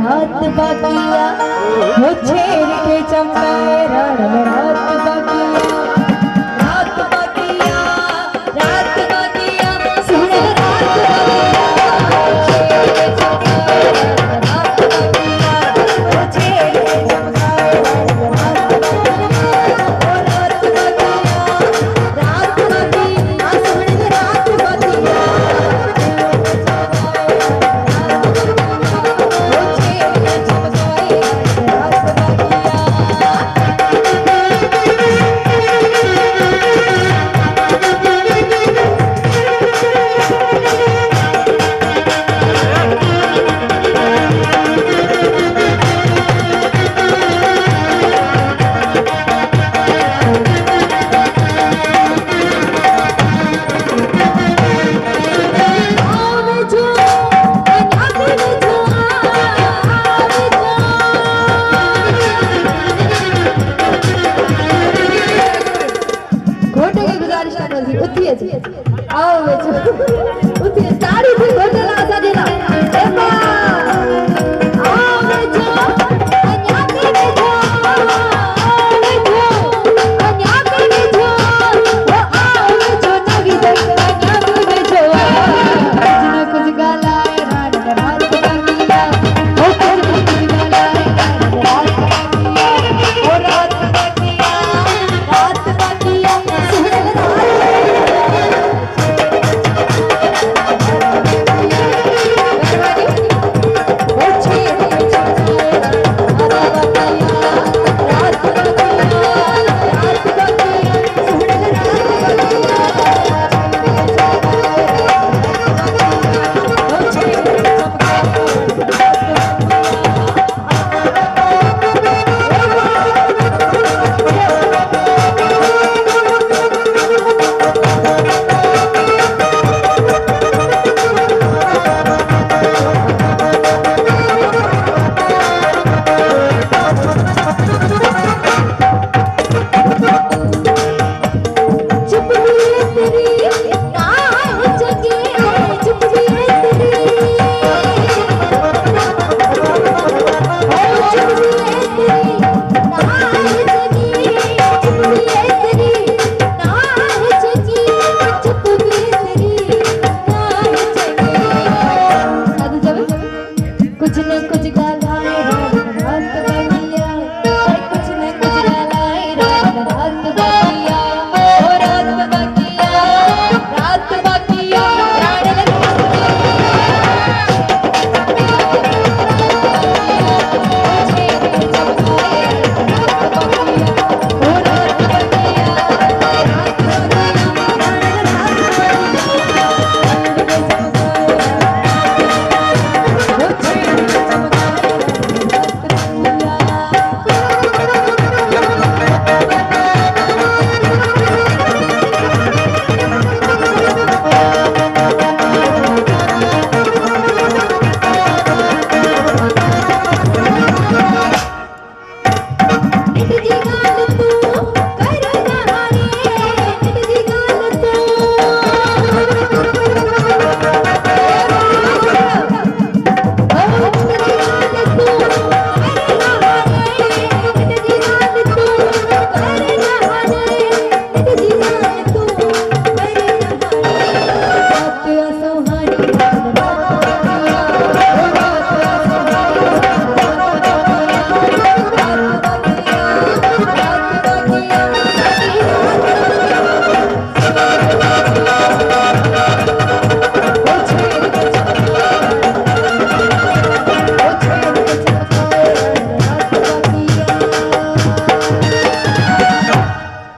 रात बाकिया वो छेड़ के चमकाए रण में रात बाकिया रात बाकिया रात बाकिया सुन रात बाकिया छेड़ के चमकाए रात बाकिया वो छेड़ के चमकाए रात बाकिया सुन रात बाकिया आओ बेचो उठी साड़ी थी घोटे ला सा देना एमा आओ बेचो अन्या के बेचो अन्या के बेचो वो आओ बेचो नगी दे अन्या के बेचो कुछ गालाए रात रात बाकिया वो कुछ गालाए रात बाकिया वो रात बाकिया सुन कुछ न कुछ गाल